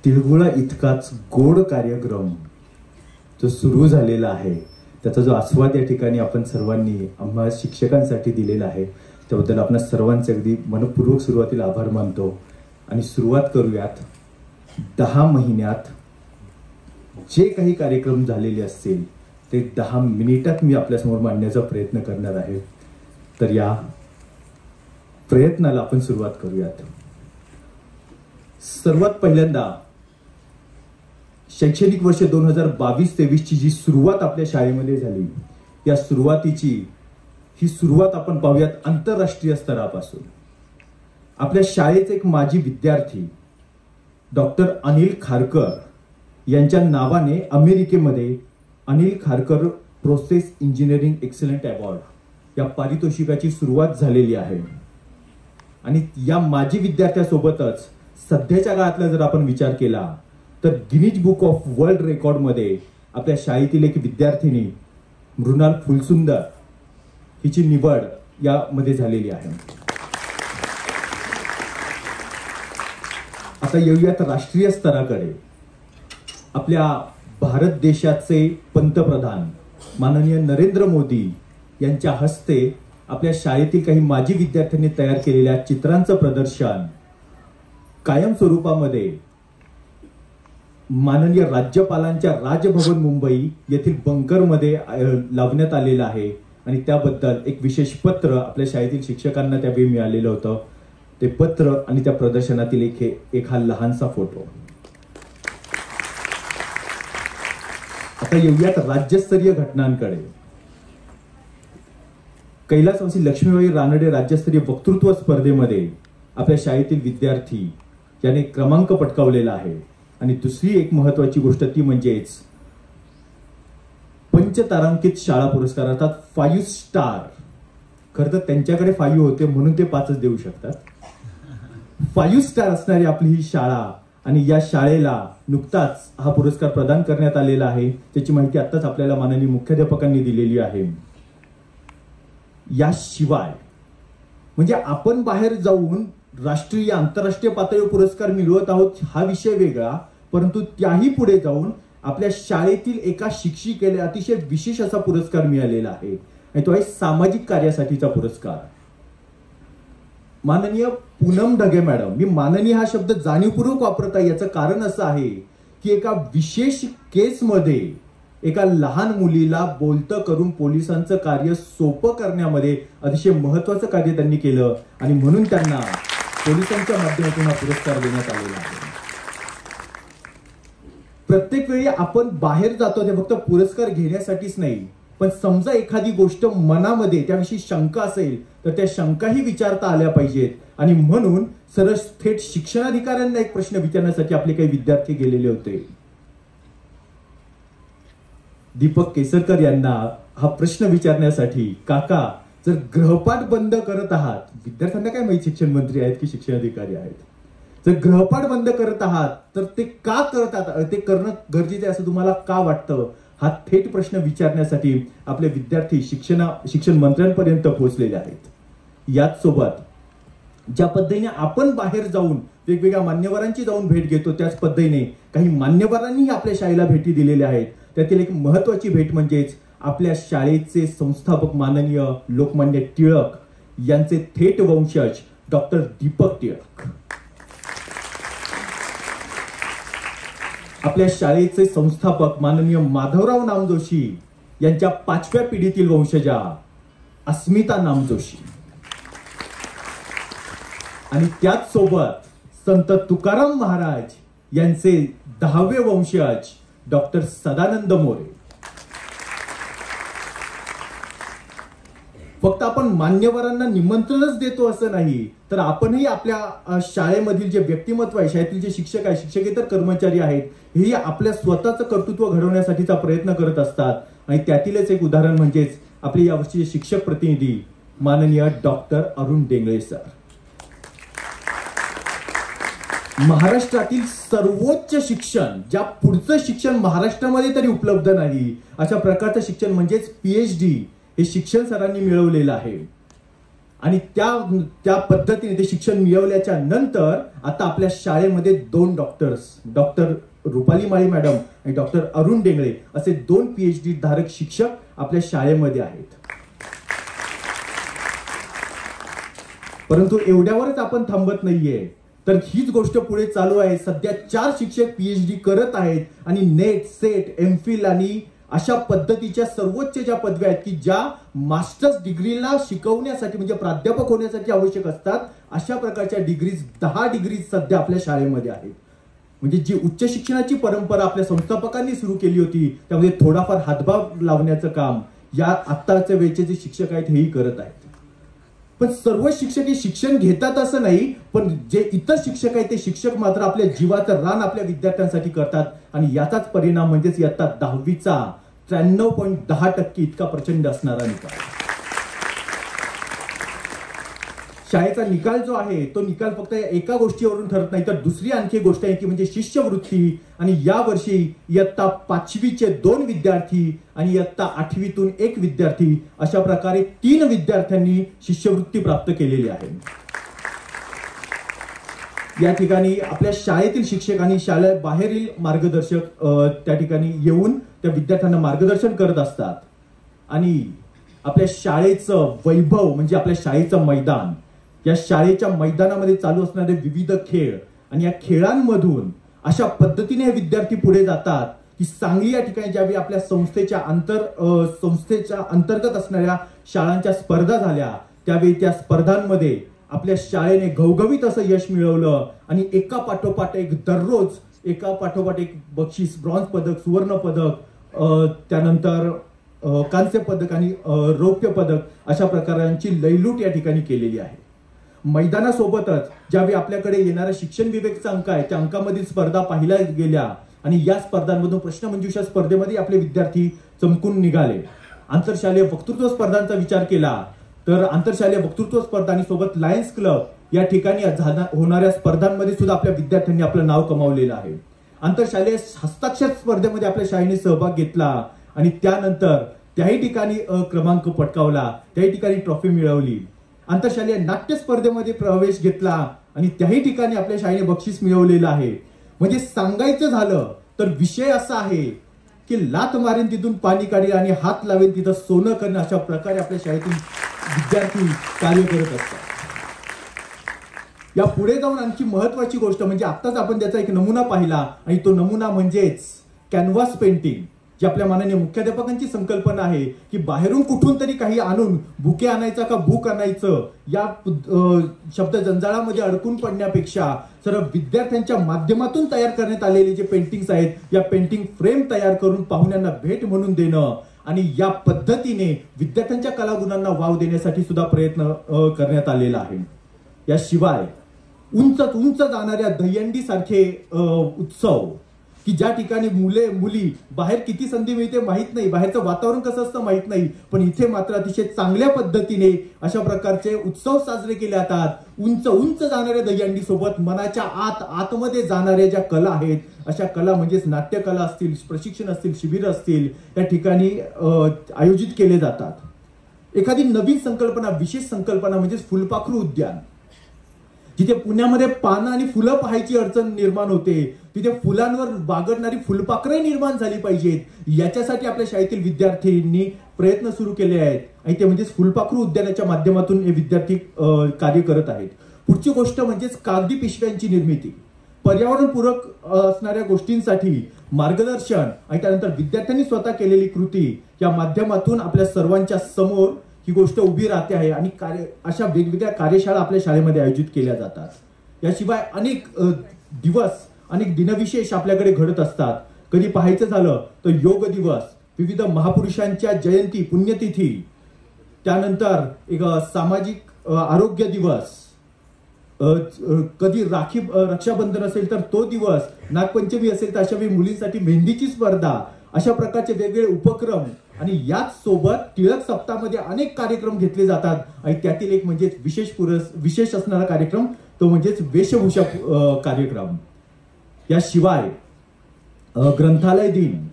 तिळगुळा इतकाच गोड कार्यक्रम जो सुरू झालेला आहे, त्याचा जो आस्वाद या ठिकाणी आपण सर्वांनी आम्हा शिक्षकांसाठी दिलेला आहे, त्याबद्दल आपण सर्वांचे अगदी मनपूर्वक सुरुवातीला आभार मानतो. आणि सुरुवात करूयात. 10 महिन्यात जे काही कार्यक्रम झालेले असतील ते 10 मिनिटात मी आपल्यासमोर मांडण्याचा प्रयत्न करणार आहे. तर या प्रयत्नाला आपण सुरुवात करूयात. सर्वात पहिल्यांदा शैक्षणिक वर्ष 2022-23 ची जी सुरुवात आपल्या शाळेमध्ये झाली, या सुरुवातीची ही सुरुवात आपण पाहूयात आंतरराष्ट्रीय स्तरापासून. आपल्या शाळेचे एक माजी विद्यार्थी डॉक्टर अनिल खारकर यांच्या नावाने अमेरिकेमध्ये Anil Kharkar process engineering excellent award या पारितोषिकाची सुरुवात झालेली आहे. आणि या माजी विद्यार्थ्यासोबतच सध्याच्या काळातला जर आपण विचार केला तर Guinness book of world record मध्ये आपल्या शाळेतील एक विद्यार्थिनी मृणाल फुलसुंदर हिची निवड यामध्ये झालेली आहे. आता येऊयात राष्ट्रीय स्तराकडे. आपल्या भारत देशाचे पंतप्रधान माननीय नरेंद्र मोदी यांच्या हस्ते आपल्या शाळेतील काही माजी विद्यार्थ्यांनी तयार केलेल्या चित्रांचं प्रदर्शन कायम स्वरूपामध्ये माननीय राज्यपालांच्या राजभवन मुंबई येथील बंकरमध्ये लावण्यात आलेलं आहे. आणि त्याबद्दल एक विशेष पत्र आपल्या शाळेतील शिक्षकांना त्यावेळी मिळालेलं होतं. ते पत्र आणि त्या प्रदर्शनातील एक हा लहानसा फोटो. आता येऊयात राज्यस्तरीय घटनांकडे. कैलासवासी लक्ष्मीबाई रानडे राज्यस्तरीय वक्तृत्व स्पर्धेमध्ये आपल्या शाळेतील विद्यार्थी याने क्रमांक पटकावलेला आहे. आणि दुसरी एक महत्वाची गोष्ट ती म्हणजेच पंचतारांकित शाळा पुरस्कार, अर्थात 5 स्टार. खरं तर त्यांच्याकडे 5 होते म्हणून ते 5च देऊ शकतात. 5 स्टार असणारी आपली ही शाळा, आणि या शाळेला नुकताच हा पुरस्कार प्रदान करण्यात आलेला आहे. त्याची माहिती आताच आपल्याला माननीय मुख्याध्यापकांनी दिलेली आहे. याशिवाय म्हणजे आपण बाहेर जाऊन राष्ट्रीय आंतरराष्ट्रीय पातळीवर पुरस्कार मिळवत आहोत हा विषय वेगळा, परंतु त्याही पुढे जाऊन आपल्या शाळेतील एका शिक्षिकेला अतिशय विशेष असा पुरस्कार मिळालेला आहे. आणि तो आहे सामाजिक कार्यासाठीचा पुरस्कार. माननीय पूनम ढगे मॅडम, मी माननीय हा शब्द जाणीवपूर्वक वापरत आहे. याचं कारण असं आहे की एका विशेष केसमध्ये एका लहान मुलीला बोलतं करून पोलिसांचं कार्य सोपं करण्यामध्ये अतिशय महत्वाचं कार्य त्यांनी केलं, आणि म्हणून त्यांना पोलिसांच्या माध्यमातून हा पुरस्कार देण्यात आलेला आहे. प्रत्येक वेळी आपण बाहेर जातो ते फक्त पुरस्कार घेण्यासाठीच नाही, पण समजा एखादी गोष्ट मनामध्ये त्याविषयी शंका असेल तर त्या शंकाही विचारता आल्या पाहिजेत. आणि म्हणून सरळ थेट शिक्षणाधिकाऱ्यांना एक प्रश्न विचारण्यासाठी आपले काही विद्यार्थी गेलेले होते. दीपक केसरकर यांना हा प्रश्न विचारण्यासाठी, काका जर गृहपाठ बंद करत आहात, विद्यार्थ्यांना काय माहिती शिक्षण मंत्री आहेत की शिक्षणाधिकारी आहेत, जर गृहपाठ बंद करत आहात तर ते का करतात, ते करणं गरजेचं आहे असं तुम्हाला का वाटतं, हा थेट प्रश्न विचारण्यासाठी आपले विद्यार्थी शिक्षण मंत्र्यांपर्यंत पोहोचलेले आहेत. याच सोबत ज्या पद्धतीने आपण बाहेर जाऊन वेगवेगळ्या मान्यवरांची जाऊन भेट घेतो, त्याच पद्धतीने काही मान्यवरांनी आपल्या शाळेला भेटी दिलेल्या आहेत. त्यातील एक महत्वाची भेट म्हणजेच आपल्या शाळेचे संस्थापक माननीय लोकमान्य टिळक यांचे थेट वंशज डॉक्टर दीपक टिळक, आपल्या शाळेचे संस्थापक माननीय माधवराव नामजोशी यांच्या 5व्या पिढीतील वंशजा अस्मिता नामजोशी, आणि त्याच सोबत संत तुकाराम महाराज यांचे 10वे वंशज डॉक्टर सदानंद मोरे. फक्त आपण मान्यवरांना निमंत्रणच देतो असं नाही, तर आपणही आपल्या शाळेमधील जे व्यक्तिमत्व आहे, शाळेतील जे शिक्षक आहे, शिक्षकेतर कर्मचारी आहेत, हे आपल्या स्वतःचं कर्तृत्व घडवण्यासाठीचा प्रयत्न करत असतात. आणि त्यातीलच एक उदाहरण म्हणजेच आपले यावर्षीचे शिक्षक प्रतिनिधी माननीय डॉक्टर अरुण डेंगळे सर. महाराष्ट्रातील सर्वोच्च शिक्षण, ज्या पुढचं शिक्षण महाराष्ट्रामध्ये तरी उपलब्ध नाही अशा प्रकारचं शिक्षण म्हणजेच PhD हे शिक्षण सरांनी मिळवलेलं आहे. आणि त्या पद्धतीने ते शिक्षण मिळवल्याच्या नंतर आता आपल्या शाळेमध्ये 2 डॉक्टर्स, डॉक्टर रुपाली माळी मॅडम आणि डॉक्टर अरुण डेंगळे असे 2 PhD धारक शिक्षक आपल्या शाळेमध्ये आहेत. परंतु एवढ्यावरच आपण थांबत नाहीये, तर हीच गोष्ट पुढे चालू आहे. सध्या 4 शिक्षक PhD करत आहेत आणि नेट, सेट, MPhil आणि अशा पद्धतीच्या सर्वोच्च ज्या पदव्या आहेत की ज्या मास्टर्स डिग्रीला शिकवण्यासाठी म्हणजे प्राध्यापक होण्यासाठी आवश्यक असतात, अशा प्रकारच्या डिग्रीज 10 डिग्रीज सध्या आपल्या शाळेमध्ये आहेत. म्हणजे जी उच्च शिक्षणाची परंपरा आपल्या संस्थापकांनी सुरू केली होती, त्यामध्ये थोडाफार हातभार लावण्याचं काम या आत्ताच्या वेळचे जे शिक्षक आहेत हेही करत आहेत. पण सर्व शिक्षक हे शिक्षण घेतात असं नाही, पण जे इतर शिक्षक आहेत ते शिक्षक मात्र आपल्या जीवाचं रान आपल्या विद्यार्थ्यांसाठी करतात आणि याचाच परिणाम म्हणजेच इयत्ता 10वीचा 93.10% इतका प्रचंड असणारा निकाल. शाळेचा निकाल जो आहे तो निकाल फक्त एका गोष्टीवरून ठरत नाही, तर दुसरी आणखी गोष्ट आहे की म्हणजे शिष्यवृत्ती. आणि या वर्षी इयत्ता 5वीचे 2 विद्यार्थी आणि इयत्ता 8वीतून 1 विद्यार्थी अशा प्रकारे 3 विद्यार्थ्यांनी शिष्यवृत्ती प्राप्त केलेली आहे. या ठिकाणी आपल्या शाळेतील शिक्षक आणि शाळेबाहेरील मार्गदर्शक त्या ठिकाणी येऊन त्या विद्यार्थ्यांना मार्गदर्शन करत असतात. आणि आपल्या शाळेचं वैभव म्हणजे आपल्या शाळेचं मैदान, या शाळेच्या मैदानामध्ये चालू असणारे विविध खेळ आणि या खेळांमधून अशा पद्धतीने हे विद्यार्थी पुढे जातात की सांगली या ठिकाणी ज्यावेळी आपल्या संस्थेच्या अंतर्गत असणाऱ्या शाळांच्या स्पर्धा झाल्या, त्यावेळी त्या स्पर्धांमध्ये आपल्या शाळेने घवघवीत असं यश मिळवलं आणि एका पाठोपाठ एक दररोज एका पाठोपाठ एक बक्षीस, ब्रॉन्झ पदक, सुवर्ण पदक, त्यानंतर कांस्य पदक आणि रौप्य पदक अशा प्रकारांची लयलूट या ठिकाणी केलेली आहे. मैदानासोबतच ज्यावेळी आपल्याकडे येणारा शिक्षण विवेकचा अंक आहे, त्या अंकामधील स्पर्धा पाहिल्या गेल्या आणि या स्पर्धांमधून प्रश्नमंजुषा स्पर्धेमध्ये आपले विद्यार्थी चमकून निघाले. आंतरशालेय वक्तृत्व स्पर्धांचा विचार केला तर आंतरशालेय वक्तृत्व स्पर्धा आणि सोबत लायन्स क्लब या ठिकाणी होणाऱ्या स्पर्धांमध्ये सुद्धा आपल्या विद्यार्थ्यांनी आपलं नाव कमावलेलं आहे. आंतरशालेय हस्ताक्षर स्पर्धेमध्ये आपल्या शाळेने सहभाग घेतला आणि त्यानंतर त्याही ठिकाणी क्रमांक पटकावला, त्याही ठिकाणी ट्रॉफी मिळवली. आंतरशालेय नाट्य स्पर्धेमध्ये प्रवेश घेतला आणि त्याही ठिकाणी आपल्या शाळेने बक्षीस मिळवलेलं आहे. म्हणजे सांगायचं झालं तर विषय असा आहे की लाथ मारेन तिथून पाणी काढेल आणि हात लावेन तिथं सोनं करणं, अशा प्रकारे आपल्या शाळेतून विद्यार्थी कार्य करत असतात. या पुढे जाऊन आणखी महत्वाची गोष्ट म्हणजे आत्ताच आपण त्याचा एक नमुना पाहिला आणि तो नमुना म्हणजेच कॅनव्हास पेंटिंग, जी आपल्या माननीय मुख्याध्यापकांची संकल्पना आहे की बाहेरून कुठून तरी काही आणून बुके आणायचा का बुक आणायचं या शब्द जंजाळामध्ये अडकून पडण्यापेक्षा सर्व विद्यार्थ्यांच्या माध्यमातून तयार करण्यात आलेले जे पेंटिंग्स आहेत, या पेंटिंग फ्रेम तयार करून पाहुण्यांना भेट म्हणून देणं आणि या पद्धतीने विद्यार्थ्यांच्या कलागुणांना वाव देण्यासाठी सुद्धा प्रयत्न करण्यात आलेला आहे. याशिवाय उंच उंच जाणाऱ्या दहीहंडी सारखे उत्सव की ज्या ठिकाणी मुले मुली बाहेर किती संधी मिळते माहित नाही, बाहेरचं वातावरण कसं असतं माहित नाही, पण इथे मात्र अतिशय चांगल्या पद्धतीने अशा प्रकारचे उत्सव साजरे केले जातात. उंच उंच जाणाऱ्या दहीहंडी सोबत मनाच्या आतमध्ये जाणाऱ्या ज्या कला आहेत, अशा कला म्हणजेच नाट्यकला असतील, प्रशिक्षण असतील, शिबिर असतील, या ठिकाणी आयोजित केले जातात. एखादी नवीन संकल्पना, विशेष संकल्पना म्हणजेच फुलपाखरू उद्यान, जिथे पुण्यामध्ये पानं आणि फुलं पाहायची अडचण निर्माण होते, तिथे फुलांवर बागडणारी फुलपाखरे निर्माण झाली पाहिजेत, याच्यासाठी आपल्या शाळेतील विद्यार्थ्यांनी प्रयत्न सुरू केले आहेत आणि ते म्हणजेच फुलपाखरू उद्यानाच्या माध्यमातून हे विद्यार्थी कार्य करत आहेत. पुढची गोष्ट म्हणजेच कागदी पिशव्यांची निर्मिती, पर्यावरणपूरक असणाऱ्या गोष्टींसाठी मार्गदर्शन आणि त्यानंतर विद्यार्थ्यांनी स्वतः केलेली कृती या माध्यमातून आपल्या सर्वांच्या समोर ही गोष्ट उभी राहते आहे आणि अशा वेगवेगळ्या कार्यशाळा आपल्या शाळेमध्ये आयोजित केल्या जातात. याशिवाय अनेक दिवस, अनेक दिनविशेष आपल्याकडे घडत असतात. कधी पाहायचं झालं तर योग दिवस, विविध महापुरुषांच्या जयंती, पुण्यतिथी, त्यानंतर एक सामाजिक आरोग्य दिवस, कधी रक्षाबंधन असेल तर तो दिवस, नागपंचमी असेल तर अशा वेळी मुलींसाठी मेहंदीची स्पर्धा, अशा प्रकारचे वेगवेगळे उपक्रम आणि याच सोबत टिळक सप्ताहामध्ये अनेक कार्यक्रम घेतले जातात आणि त्यातील एक म्हणजे विशेष असणारा कार्यक्रम तो म्हणजेच वेशभूषा कार्यक्रम. याशिवाय ग्रंथालय दिन,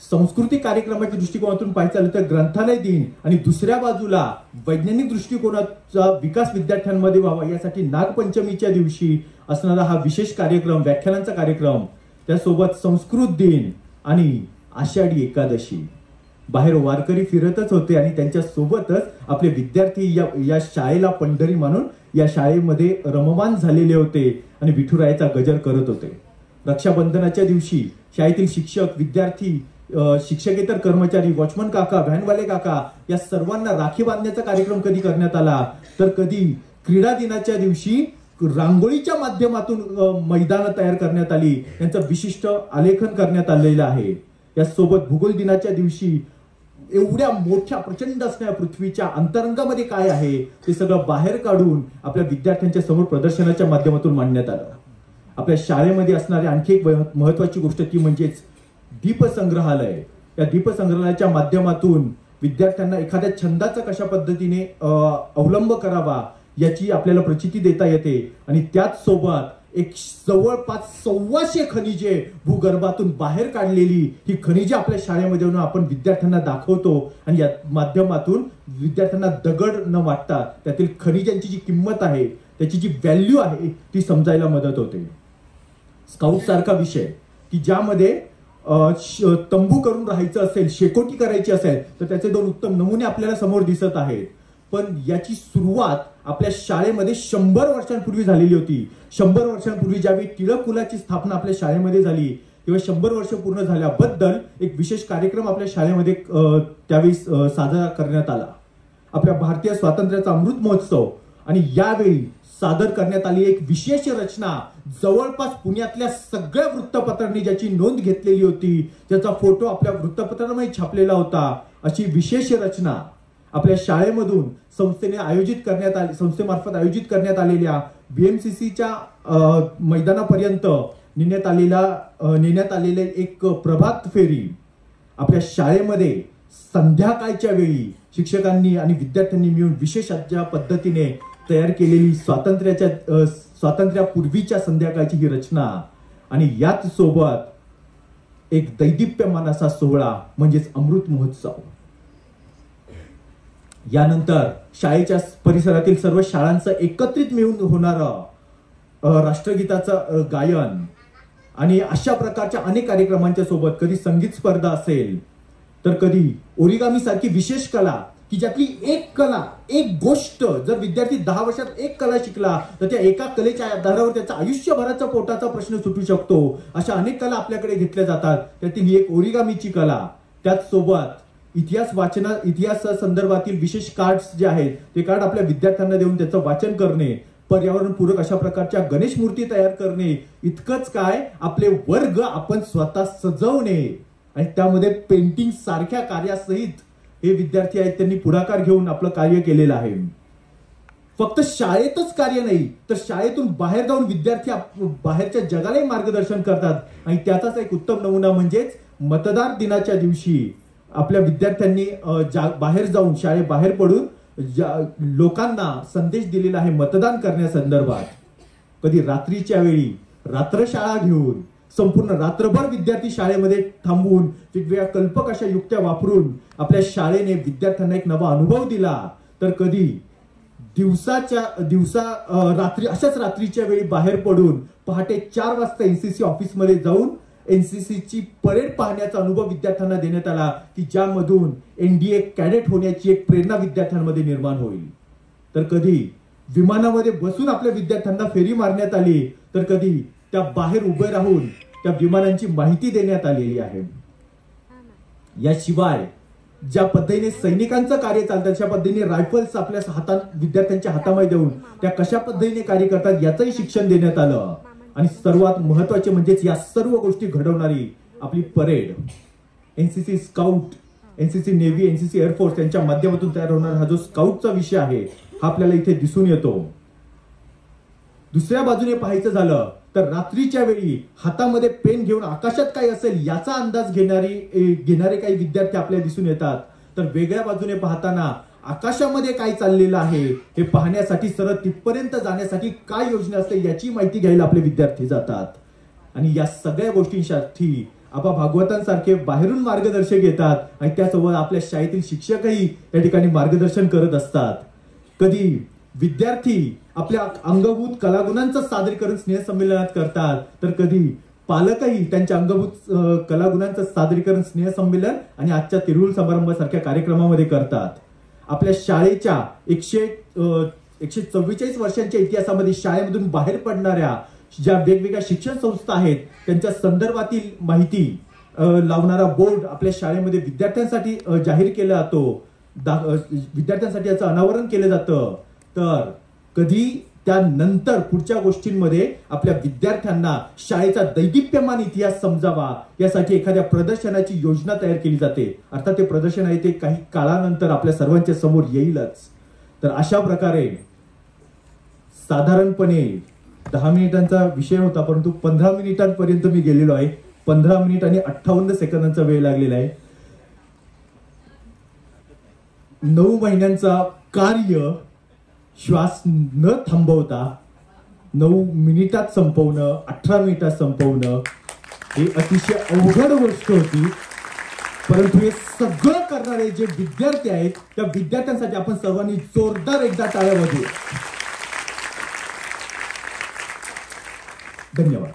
सांस्कृतिक कार्यक्रमाच्या दृष्टिकोनातून पाहायचं झालं तर ग्रंथालय दिन आणि दुसऱ्या बाजूला वैज्ञानिक दृष्टिकोनाचा विकास विद्यार्थ्यांमध्ये व्हावा यासाठी नागपंचमीच्या दिवशी असणारा हा विशेष कार्यक्रम, व्याख्यानांचा कार्यक्रम, त्यासोबत संस्कृत दिन आणि आषाढी एकादशी. बाहेर वारकरी फिरतच होते आणि त्यांच्या सोबतच आपले विद्यार्थी या शाळेला पंढरी मानून या शाळेमध्ये रममान झालेले होते आणि विठुरायाचा गजर करत होते. रक्षाबंधनाच्या दिवशी शाळेतील शिक्षक, विद्यार्थी, शिक्षकेतर कर्मचारी, वॉचमन काका, व्हॅनवाले काका या सर्वांना राखी बांधण्याचा कार्यक्रम कधी करण्यात आला तर कधी क्रीडा दिनाच्या दिवशी रांगोळीच्या माध्यमातून मैदानं तयार करण्यात आली, यांचं विशिष्ट आलेखन करण्यात आलेलं आहे. यासोबत भूगोल दिनाच्या दिवशी एवढ्या मोठ्या प्रचंड असणाऱ्या पृथ्वीच्या अंतरंगामध्ये काय आहे ते सगळं बाहेर काढून आपल्या विद्यार्थ्यांच्या समोर प्रदर्शनाच्या माध्यमातून मांडण्यात आलं. आपल्या शाळेमध्ये असणारी आणखी एक महत्वाची गोष्ट ती म्हणजेच दीपसंग्रहालय. या दीपसंग्रहालयाच्या माध्यमातून विद्यार्थ्यांना एखाद्या छंदाचा कशा पद्धतीने अवलंब करावा याची आपल्याला प्रचिती देता येते आणि त्याच सोबत एक जवळपास 125 खनिजे भूगर्भातून बाहेर काढलेली ही खनिजे आपल्या शाळेमध्ये आपण विद्यार्थ्यांना दाखवतो आणि या माध्यमातून विद्यार्थ्यांना दगड न वाटता त्यातील खनिजांची जी किंमत आहे, त्याची जी व्हॅल्यू आहे ती समजायला मदत होते. स्काउट सारखा विषय की ज्यामध्ये तंबू करून राहायचं असेल, शेकोटी करायची असेल तर त्याचे 2 उत्तम नमुने आपल्याला समोर दिसत आहेत. पण याची सुरुवात आपल्या शाळेमध्ये 100 वर्षांपूर्वी झालेली होती. 100 वर्षांपूर्वी ज्यावेळी टिळक कुलाची स्थापना आपल्या शाळेमध्ये झाली तेव्हा 100 वर्ष पूर्ण झाल्याबद्दल एक विशेष कार्यक्रम आपल्या शाळेमध्ये त्यावेळी साजरा करण्यात आला. आपल्या भारतीय स्वातंत्र्याचा अमृत महोत्सव आणि यावेळी सादर करण्यात आली एक विशेष रचना, जवळपास पुण्यातल्या सगळ्या वृत्तपत्रांनी ज्याची नोंद घेतलेली होती, ज्याचा फोटो आपल्या वृत्तपत्रांमध्ये छापलेला होता, अशी विशेष रचना आपल्या शाळेमधून संस्थेमार्फत आयोजित करण्यात आलेल्या BMCCच्या मैदानापर्यंत नेण्यात आलेले एक प्रभात फेरी आपल्या शाळेमध्ये संध्याकाळच्या वेळी शिक्षकांनी आणि विद्यार्थ्यांनी मिळून विशेष अशा पद्धतीने तयार केलेली स्वातंत्र्यापूर्वीच्या संध्याकाळची ही रचना आणि याच सोबत एक दैदिप्यमान असा सोहळा म्हणजेच अमृत महोत्सव. यानंतर शाळेच्या परिसरातील सर्व शाळांचं एकत्रित मिळून होणारं राष्ट्रगीताचं गायन आणि अशा प्रकारच्या अनेक कार्यक्रमांच्या सोबत कधी संगीत स्पर्धा असेल तर कधी ओरिगामी सारखी विशेष कला की ज्यातली एक कला, एक गोष्ट, जर विद्यार्थी 10 वर्षात एक कला शिकला तर त्या एका कलेच्या आधारावर त्याचा आयुष्यभराचा पोटाचा प्रश्न सुटू शकतो. अशा अनेक कला आपल्याकडे घेतल्या जातात. त्यातील ही एक ओरिगामीची कला. त्याच सोबत इतिहास संदर्भातील विशेष कार्ड्स जे आहेत ते कार्ड आपल्या विद्यार्थ्यांना देऊन त्याचं वाचन करणे, पर्यावरणपूरक अशा प्रकारच्या गणेश मूर्ती तयार करणे, इतकंच काय आपले वर्ग आपण स्वतः सजवणे आणि त्यामध्ये पेंटिंग सारख्या कार्यासहित हे विद्यार्थी आहेत त्यांनी पुढाकार घेऊन आपलं कार्य केलेलं आहे. फक्त शाळेतच कार्य नाही तर शाळेतून बाहेर जाऊन विद्यार्थी बाहेरच्या जगालाही मार्गदर्शन करतात आणि त्याचाच एक उत्तम नमुना म्हणजेच मतदार दिनाच्या दिवशी आपल्या विद्यार्थ्यांनी बाहेर जाऊन शाळेबाहेर पडून लोकांना संदेश दिलेला आहे मतदान करण्यासंदर्भात. कधी रात्रीच्या वेळी रात्रशाळा घेऊन संपूर्ण रात्रभर विद्यार्थी शाळेमध्ये थांबून वेगवेगळ्या कल्पक अशा युक्त्या वापरून आपल्या शाळेने विद्यार्थ्यांना एक नवा अनुभव दिला, तर कधी अशाच रात्रीच्या वेळी बाहेर पडून पहाटे 4 वाजता NCC ऑफिसमध्ये जाऊन NCCची परेड पाहण्याचा अनुभव विद्यार्थ्यांना देण्यात आला की ज्यामधून NDA कॅडेट होण्याची एक प्रेरणा विद्यार्थ्यांमध्ये निर्माण होईल. तर कधी विमानामध्ये बसून आपल्या विद्यार्थ्यांना फेरी मारण्यात आली तर कधी त्या बाहेर उभे राहून त्या विमानांची माहिती देण्यात आलेली आहे. याशिवाय ज्या पद्धतीने सैनिकांचं कार्य चालतं अशा पद्धतीने रायफल्स आपल्या विद्यार्थ्यांच्या हातामध्ये देऊन त्या कशा पद्धतीने कार्य करतात याचंही शिक्षण देण्यात आलं. आणि सर्वात महत्वाचे म्हणजेच या सर्व गोष्टी घडवणारी आपली parade, NCC scout, NCC navy, NCC air force यांच्या माध्यमातून तयार होणारा हा जो स्काउटचा विषय आहे हा आपल्याला इथे दिसून येतो. दुसऱ्या बाजूने पाहायचं झालं तर रात्रीच्या वेळी हातामध्ये पेन घेऊन आकाशात काय असेल याचा अंदाज घेणारे काही विद्यार्थी आपल्याला दिसून येतात. तर वेगळ्या बाजूने पाहताना आकाशामध्ये काय चाललेलं आहे हे पाहण्यासाठी, सरळ तिथपर्यंत जाण्यासाठी काय योजना असते याची माहिती घ्यायला आपले विद्यार्थी जातात. आणि या सगळ्या गोष्टींसाठी आबा भागवतांसारखे बाहेरून मार्गदर्शक येतात आणि त्यासोबत आपल्या शाळेतील शिक्षकही या ठिकाणी मार्गदर्शन करत असतात. कधी विद्यार्थी आपल्या अंगभूत कलागुणांचं सादरीकरण स्नेहसंमेलनात करतात, तर कधी पालकही त्यांच्या अंगभूत कलागुणांचं सादरीकरण स्नेहसंमेलन आणि आजच्या तिरुळ समारंभासारख्या कार्यक्रमामध्ये करतात. आपल्या शाळेच्या 144 वर्षांच्या इतिहासामध्ये शाळेमधून बाहेर पडणाऱ्या ज्या वेगवेगळ्या शिक्षण संस्था आहेत त्यांच्या संदर्भातील माहिती लावणारा बोर्ड आपल्या शाळेमध्ये विद्यार्थ्यांसाठी जाहीर केला जातो. विद्यार्थ्यांसाठी याचं अनावरण केलं जातं. तर कधी त्यानंतर पुढच्या गोष्टींमध्ये आपल्या विद्यार्थ्यांना शाळेचा दैदिप्यमान इतिहास समजावा यासाठी एखाद्या प्रदर्शनाची योजना तयार केली जाते. अर्थात ते प्रदर्शन आहे ते काही काळानंतर आपल्या सर्वांच्या समोर येईलच. तर अशा प्रकारे साधारणपणे 10 मिनिटांचा विषय होता, परंतु 15 मिनिटांपर्यंत मी गेलेलो आहे. 15 मिनिट आणि 58 सेकंदांचा वेळ लागलेला आहे. 9 महिन्यांचा कार्य श्वास न थांबवता 9 मिनिटात संपवणं, 18 मिनिटात संपवणं ही अतिशय अवघड गोष्ट होती. परंतु हे सगळं करणारे जे विद्यार्थी आहेत त्या विद्यार्थ्यांसाठी आपण सर्वांनी जोरदार एकदा टाळ्या वाजवू. धन्यवाद.